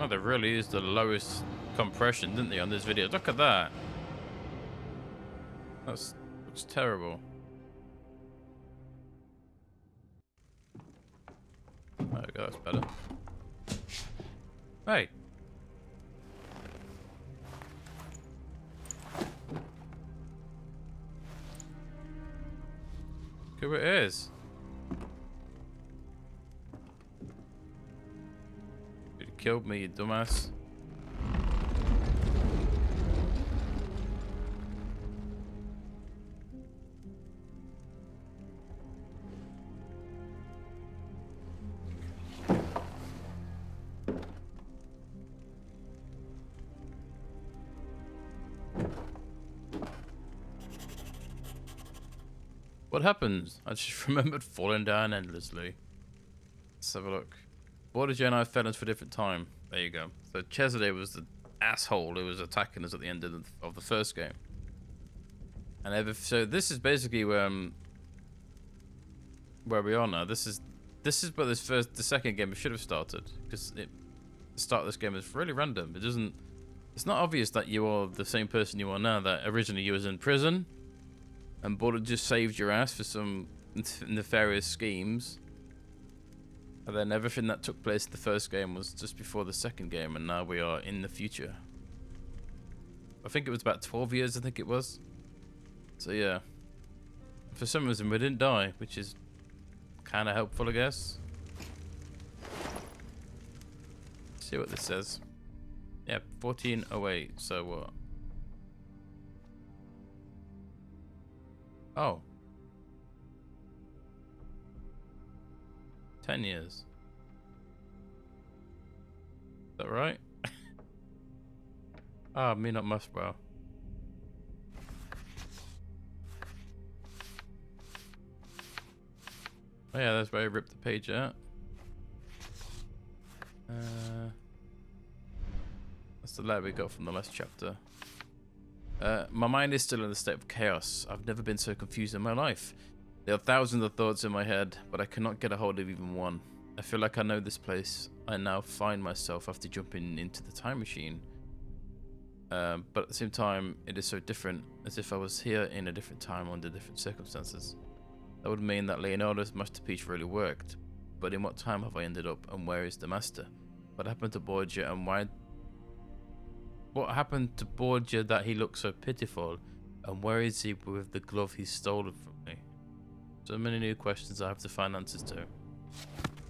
Oh, they really used the lowest compression, didn't they, on this video? Look at that. That looks terrible. There we go, that's better. Hey. Look who it is. You killed me, you dumbass. What happens? I just remembered falling down endlessly. Let's have a look. Badia and I fell into a different time. There you go. So 𝘱𝘦𝘴𝘮𝘦𝘴 was the asshole who was attacking us at the end of the first game. And so this is basically where we are now. This is where the second game should have started, because the start of this game is really random. It's not obvious that you are the same person you are now. That originally you was in prison. And Badia just saved your ass for some nefarious schemes. And then everything that took place in the first game was just before the second game, and now we are in the future. I think it was about 12 years, I think it was. So yeah. For some reason we didn't die, which is kind of helpful, I guess. Let's see what this says. Yeah, 1408, so what? Oh. 10 years. Is that right? Ah, me not must, bro. Oh yeah, that's where I ripped the page out. That's the letter we got from the last chapter. My mind is still in a state of chaos. I've never been so confused in my life. There are thousands of thoughts in my head, but I cannot get a hold of even one. I feel like I know this place. I now find myself after jumping into the time machine. But at the same time, it is so different, as if I was here in a different time under different circumstances. That would mean that Leonardo's masterpiece really worked. But in what time have I ended up, and where is the master? What happened to Badia, and why... What happened to Badia that he looks so pitiful, and where is he with the glove he stolen from me? So many new questions I have to find answers to.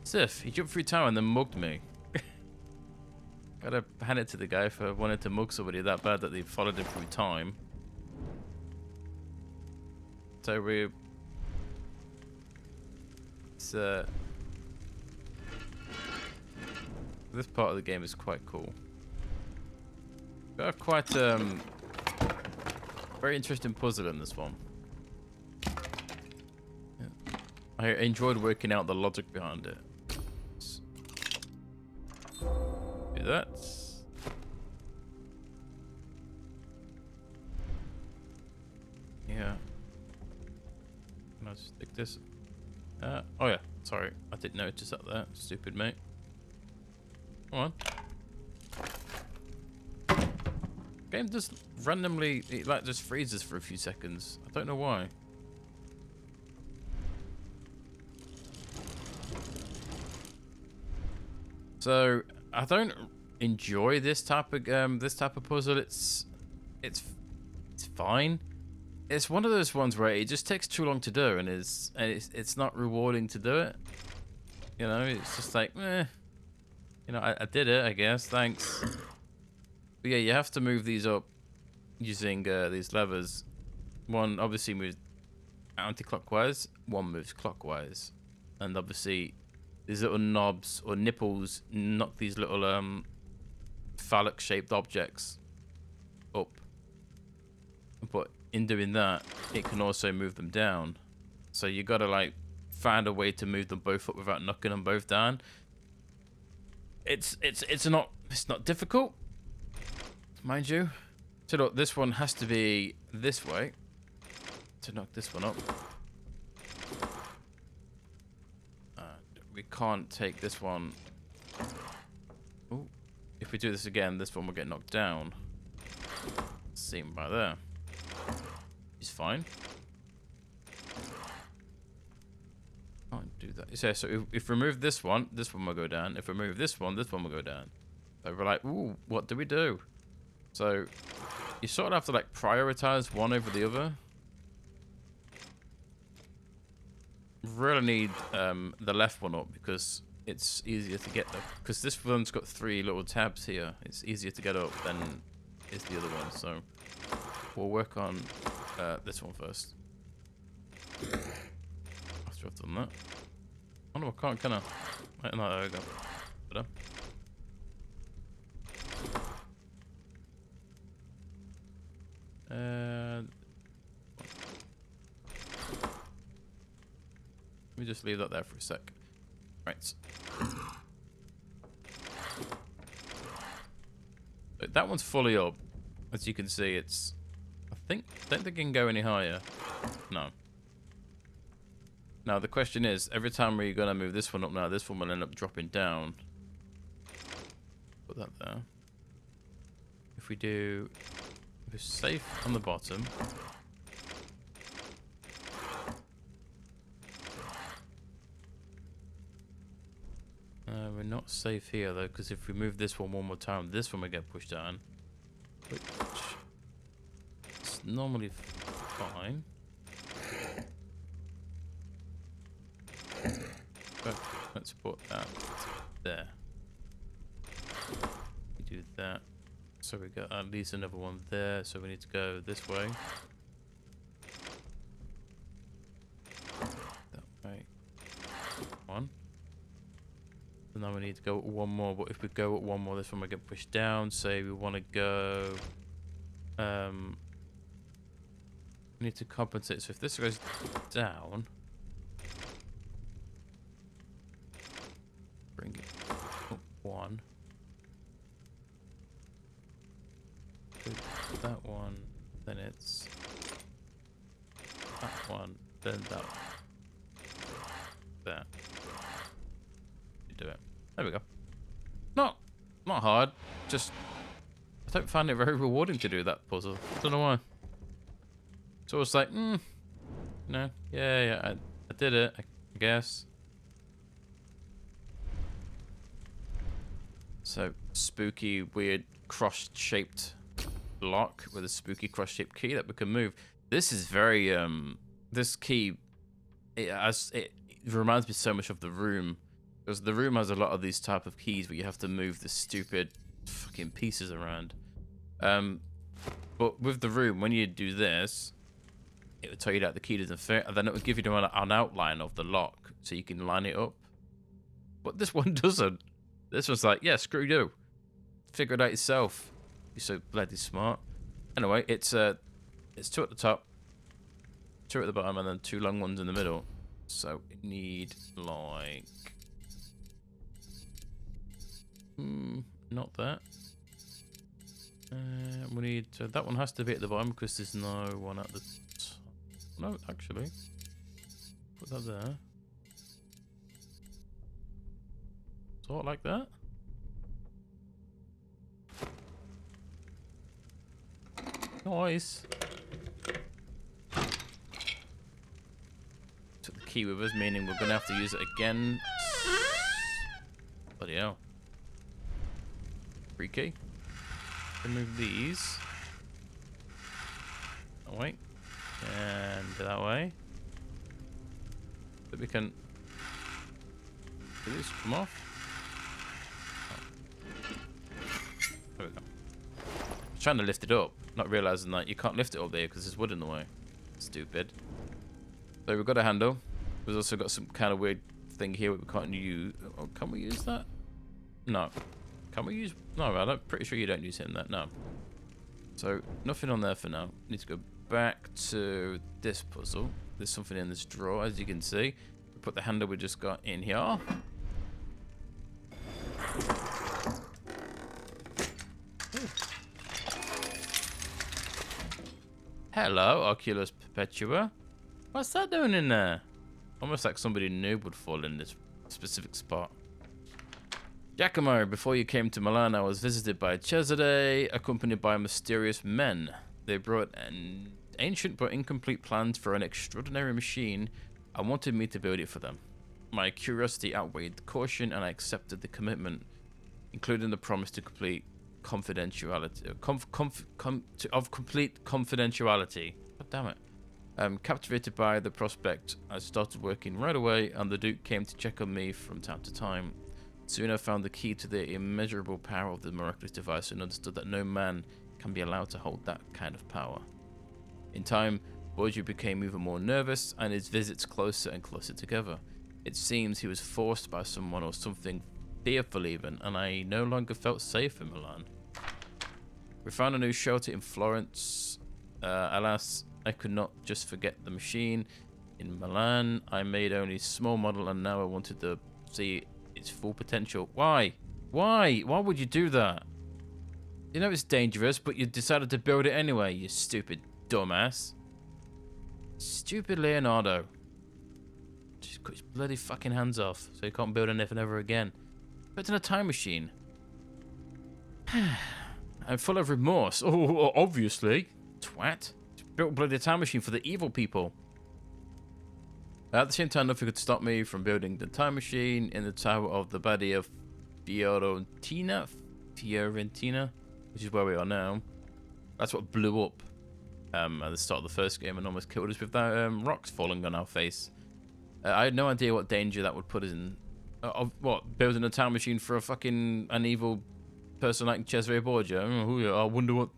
Sif, he jumped through tower and then mugged me. Gotta hand it to the guy for wanting to mug somebody that bad that they followed him through time. So this part of the game is quite cool. Got quite very interesting puzzle in this one. Yeah. I enjoyed working out the logic behind it. Do that. Yeah. Can I stick this? Oh yeah. Sorry, I didn't notice that there. Stupid mate. Come on. Game just randomly, it like just freezes for a few seconds. I don't know why. So I don't enjoy this type of puzzle. It's fine. It's one of those ones where it just takes too long to do, and it's not rewarding to do it. You know, it's just like, eh. You know, I did it, I guess. Thanks. But yeah, you have to move these up using these levers. One obviously moves anti-clockwise, one moves clockwise. And obviously these little knobs or nipples knock these little phallic shaped objects up. But in doing that, it can also move them down. So you gotta like find a way to move them both up without knocking them both down. It's not difficult, mind you. So look, this one has to be this way to knock this one up. We can't take this one. Ooh, if we do this again, this one will get knocked down. See him right there. He's fine. Can't do that. So if we remove this one will go down. If we remove this one will go down. So we're like, ooh, what do we do? So you sort of have to like prioritize one over the other. Really need the left one up because it's easier to get up. Because this one's got 3 little tabs here. It's easier to get up than is the other one. So we'll work on this one first. After I've done that. Oh no, I can't, can I? Right, no, there we go. Better. Let me just leave that there for a sec. Right. But that one's fully up. As you can see, it's... don't think it can go any higher. No. Now, the question is, every time we're going to move this one up now, this one will end up dropping down. Put that there. If we do... we're safe on the bottom. We're not safe here though, because if we move this one more time, this one will get pushed down, which is normally fine. But let's put that there. We do that. So we got at least another one there, so we need to go this way. That way. One. And then we need to go one more, but if we go at one more, this one will get pushed down. Say we want to go... we need to compensate. So if this goes down... bring it up 1. That one, then it's that one, then that one. There. You do it. There we go. Not hard. Just I don't find it very rewarding to do that puzzle. I don't know why. It's always like, no, yeah, I did it, I guess. So spooky, weird, cross-shaped lock with a spooky cross-shaped key that we can move. This is very this key, it reminds me so much of the room, because the room has a lot of these type of keys where you have to move the stupid fucking pieces around. But with the room, when you do this, it would tell you that the key doesn't fit, and then it would give you an outline of the lock so you can line it up. But this one doesn't. This one's like, yeah, screw you, figure it out yourself. You're so bloody smart. Anyway, it's 2 at the top, 2 at the bottom, and then 2 long ones in the middle. So we need like not that. We need that one has to be at the bottom because there's no one at the top. No, actually, put that there. Sort like that. Nice. Took the key with us, meaning we're gonna have to use it again. Bloody hell. Free key. Remove these. That way. And that way. But we can... do this come off? There we go. I was trying to lift it up, not realizing that you can't lift it up there because there's wood in the way. Stupid. So we've got a handle. We've also got some kind of weird thing here we can't use. Oh, can we use that? No. Can we use... no, I'm pretty sure you don't use it in that. No. So nothing on there for now. Need to go back to this puzzle. There's something in this drawer, as you can see. We put the handle we just got in here. Hello, Oculus Perpetua. What's that doing in there? Almost like somebody new would fall in this specific spot. 𝘱𝘊𝘮, before you came to Milan, I was visited by 𝘱𝘶𝑦𝘮, accompanied by mysterious men. They brought an ancient but incomplete plans for an extraordinary machine and wanted me to build it for them. My curiosity outweighed the caution, and I accepted the commitment, including the promise to complete confidentiality. Of complete confidentiality. God damn it. Captivated by the prospect, I started working right away, and the Duke came to check on me from time to time. Soon I found the key to the immeasurable power of the miraculous device and understood that no man can be allowed to hold that kind of power. In time, Badia became even more nervous, and his visits closer and closer together. It seems he was forced by someone or something fearful even, and I no longer felt safe in Milan. We found a new shelter in Florence. Alas, I could not just forget the machine. In Milan, I made only a small model, and now I wanted to see its full potential. Why? Why? Why would you do that? You know it's dangerous, but you decided to build it anyway, you stupid dumbass. Stupid Leonardo. Just got his bloody fucking hands off, so he can't build anything ever again. But in a time machine. I'm full of remorse. Oh, obviously. Twat. Built a bloody time machine for the evil people. At the same time, nothing could stop me from building the time machine in the tower of the Badia of Fiorentina, which is where we are now. That's what blew up at the start of the first game and almost killed us with that rocks falling on our face. I had no idea what danger that would put us in. What, building a time machine for an evil person like 𝘱𝘍𝑦𝘭𝑪𝘦𝘬𝘭𝑚? I wonder what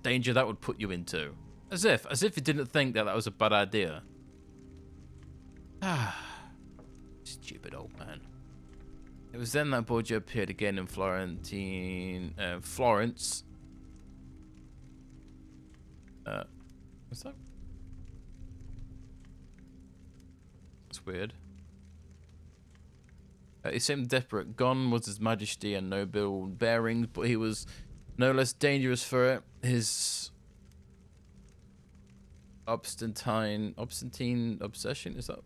danger that would put you into. As if you didn't think that was a bad idea. Stupid old man. It was then that Badia appeared again in Florence. What's that? That's weird. He seemed desperate. Gone was his majesty and noble bearing, but he was no less dangerous for it. His obstinate obsession, is that?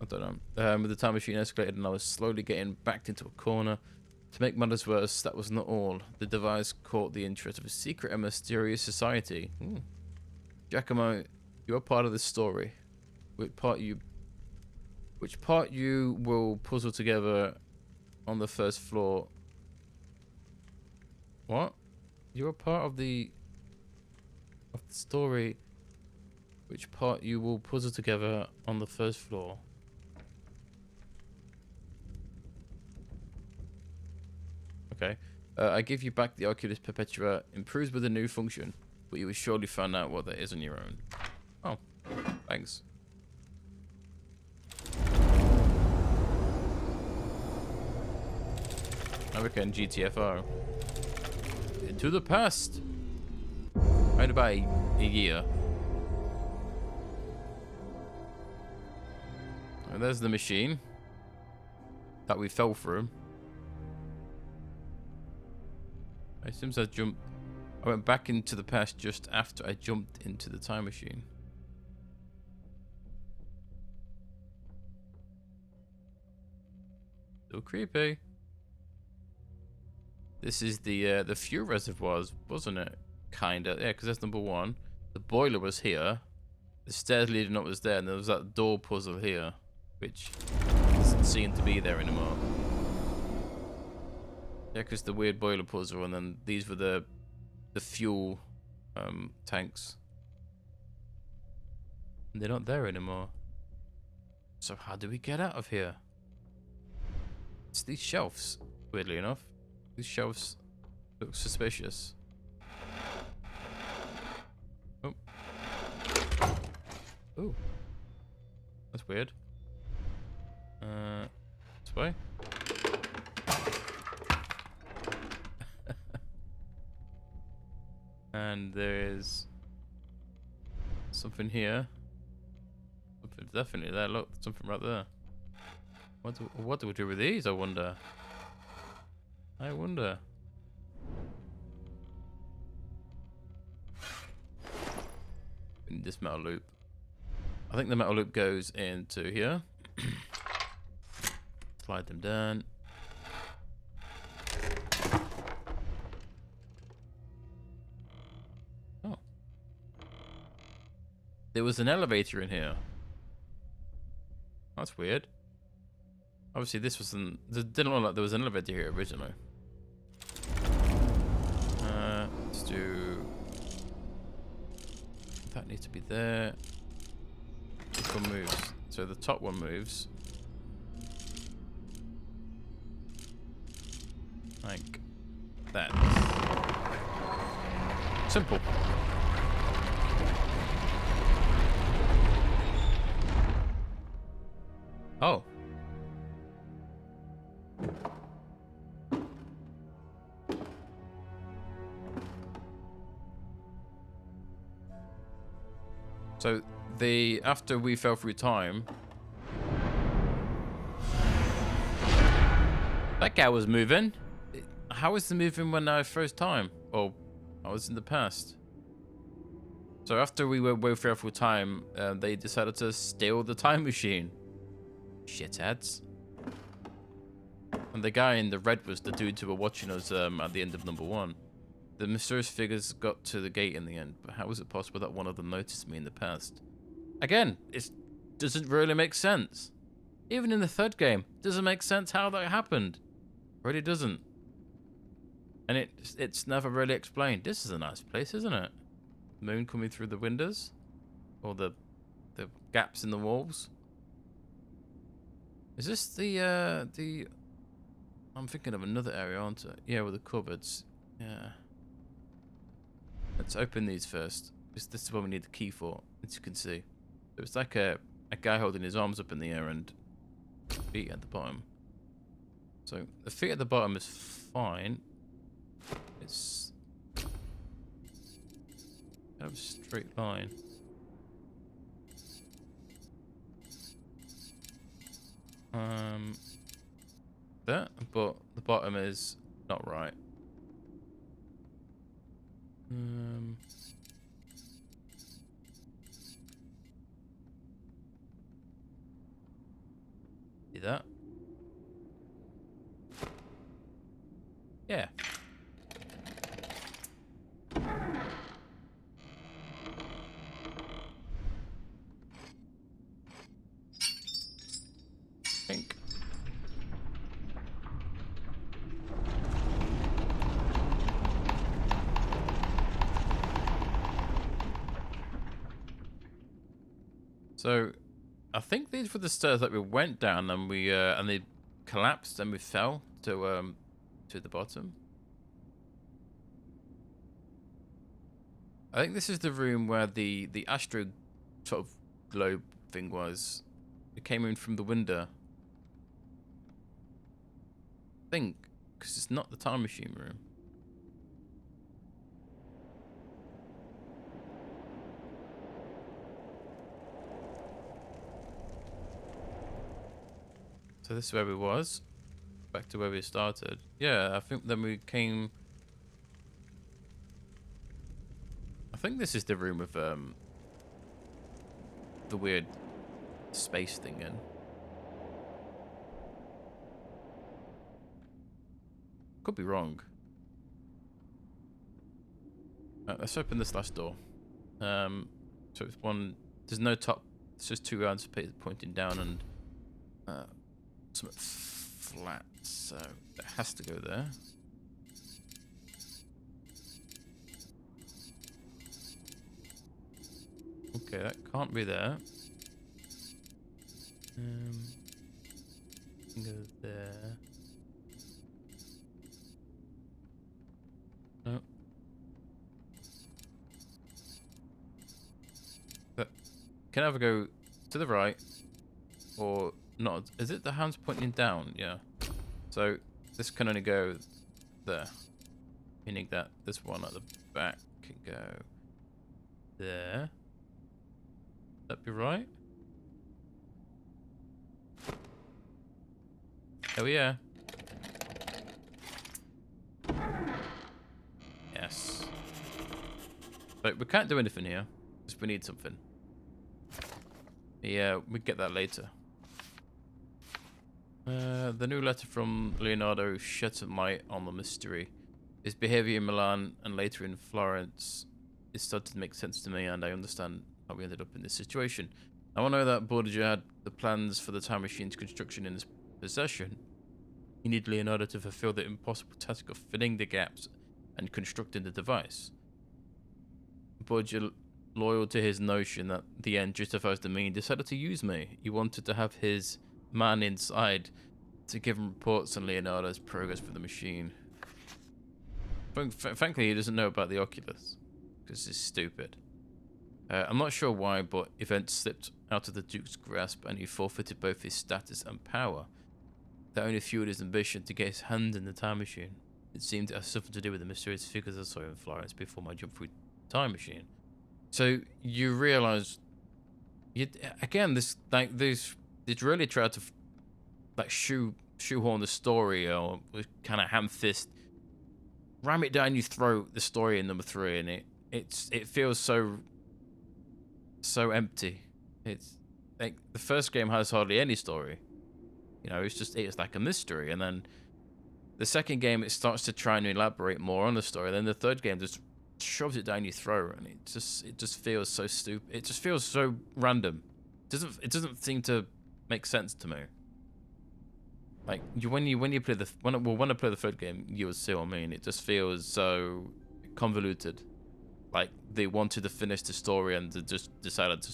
I don't know. With the time machine escalated and I was slowly getting backed into a corner. To make matters worse, that was not all. The device caught the interest of a secret and mysterious society. 𝘱𝘊𝘮, you are part of this story. Which part you will puzzle together on the first floor. What? You are part of the story. Which part you will puzzle together on the first floor. Okay. I give you back the Oculus Perpetua, improves with a new function, but you will surely find out what that is on your own. Oh, thanks. American GTFO. Into the past. Right about a year. And there's the machine that we fell through. It seems I went back into the past just after I jumped into the time machine. So creepy. This is the fuel reservoirs, wasn't it? Kinda, yeah, because that's number one. The boiler was here. The stairs leading up was there, and there was that door puzzle here, which doesn't seem to be there anymore. Yeah, because the weird boiler puzzle, and then these were the fuel tanks. And they're not there anymore. So how do we get out of here? It's these shelves, weirdly enough. These shelves look suspicious. Oh. Ooh. That's weird. This way. And there's something here. Something definitely there. Look, something right there. What do we do with these? I wonder. I wonder. We need this metal loop. I think the metal loop goes into here. Slide them down. there was an elevator in here. That's weird. Obviously, this wasn't. It didn't look like there was an elevator here originally. Let's do. That needs to be there. This one moves. So the top one moves. Like that. Simple. Oh. So after we fell through time, that guy was moving. How was he moving when I froze time? Or I was in the past. So after we were fell through time, they decided to steal the time machine. Shitheads. And the guy in the red was the dudes who were watching us at the end of number 1. The mysterious figures got to the gate in the end, but how was it possible that one of them noticed me in the past? Again, it doesn't really make sense. Even in the third game, it doesn't make sense how that happened. It really doesn't. And it's never really explained. This is a nice place, isn't it? Moon coming through the windows, or the gaps in the walls. Is this the? I'm thinking of another area, aren't I? Yeah, with the cupboards. Yeah. Let's open these first, because this is what we need the key for, as you can see. So it's like a guy holding his arms up in the air and feet at the bottom. So the feet at the bottom is fine. It's kind of a straight line. That, but the bottom is not right. See that? Yeah. Pink. So, I think these were the stairs that we went down, and and they collapsed, and we fell to the bottom. I think this is the room where the astro sort of globe thing was. It came in from the window. I think, because it's not the time machine room. So this is where we was. Back to where we started. Yeah, I think then we came... I think this is the room with the weird space thing in. Could be wrong. Let's open this last door. So it's one... There's no top. It's just two rounds pointing down and... something flat, so it has to go there. Okay, that can't be there. Go there. No. But can either go to the right or not. Is it the hands pointing down? Yeah. So this can only go there, meaning that this one at the back can go there. That be right? Oh yeah. Yes. But we can't do anything here because we need something. Yeah, we get that later. The new letter from 𝘨𝘮𝘮𝘮𝘮𝘮 on the mystery. His behavior in Milan and later in Florence is starting to make sense to me, and I understand how we ended up in this situation. Now I know that Badia had the plans for the time machine's construction in his possession. He needed Leonardo to fulfill the impossible task of filling the gaps and constructing the device. Badia, loyal to his notion that the end justifies the mean, decided to use me. He wanted to have his man inside to give him reports on Leonardo's progress for the machine. Frankly, he doesn't know about the Oculus, because he's stupid. I'm not sure why, but events slipped out of the Duke's grasp and he forfeited both his status and power. That only fueled his ambition to get his hand in the time machine. It seemed to have something to do with the mysterious figures I saw in Florence before my jump through the time machine. So you realise, again, they really tried to like shoehorn the story, or kind of ham-fist, ram it down your throat, the story in number 3, and it feels so empty. It's like the first game has hardly any story. You know, it's like a mystery, and then the second game it starts to try and elaborate more on the story. Then the third game just shoves it down your throat, and it just feels so stupid. It just feels so random. It doesn't seem to make sense to me. Like when I play the third game, you'll see what I mean. It just feels so convoluted. Like they wanted to finish the story and they just decided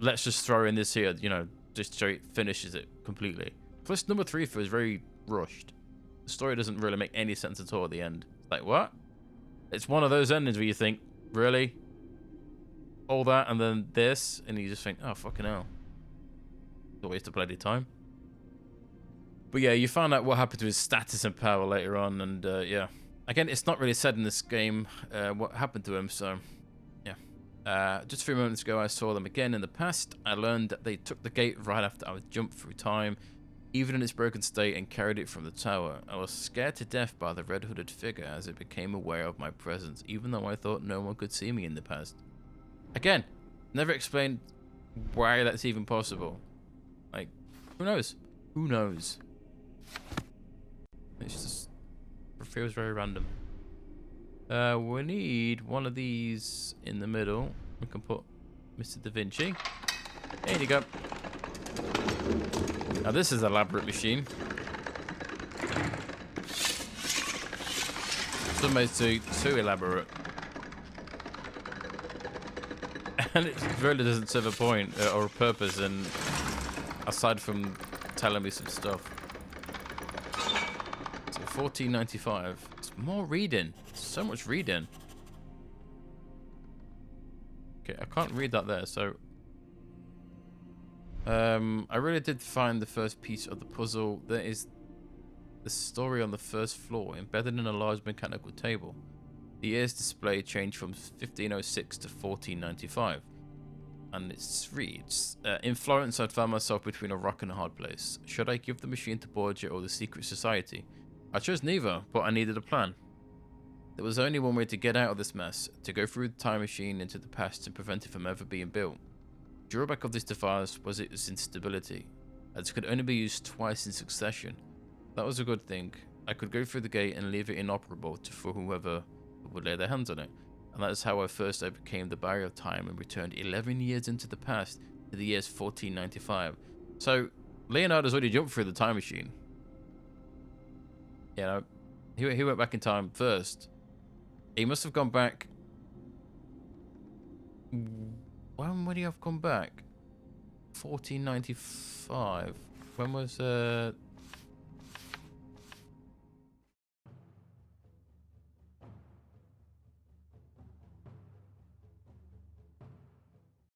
let's just throw in this here, you know, just so it finishes it completely. Plus number 3 feels very rushed. The story doesn't really make any sense at all at the end. Like what? It's one of those endings where you think, really? All that and then this, and you just think, oh fucking hell. It's a waste of bloody time. But yeah, you find out what happened to his status and power later on, and yeah. Again, it's not really said in this game what happened to him, so yeah. Just a few moments ago, I saw them again in the past. I learned that they took the gate right after I was jumped through time, even in its broken state, and carried it from the tower. I was scared to death by the red-hooded figure as it became aware of my presence, even though I thought no one could see me in the past. Again, never explained why that's even possible. Like, who knows? Who knows? It's just... it feels very random. We need one of these in the middle. We can put Mr. Da Vinci. There you go. Now this is an elaborate machine. It's almost too elaborate. And it really doesn't serve a point or a purpose, and aside from telling me some stuff. So 1495. It's more reading. So much reading. Okay, I can't read that there, so I really did find the first piece of the puzzle. There is the story on the first floor, embedded in a large mechanical table. The year's display changed from 1506 to 1495. And it reads, in Florence, I'd found myself between a rock and a hard place. Should I give the machine to Badia or the secret society? I chose neither, but I needed a plan. There was only one way to get out of this mess, to go through the time machine into the past and prevent it from ever being built. The drawback of this device was its instability, as it could only be used twice in succession. That was a good thing. I could go through the gate and leave it inoperable for whoever would lay their hands on it. And that is how I first overcame the barrier of time and returned 11 years into the past to the years 1495. So, Leonardo's already jumped through the time machine. You know, he went back in time first. He must have gone back... When would he have gone back? 1495. When was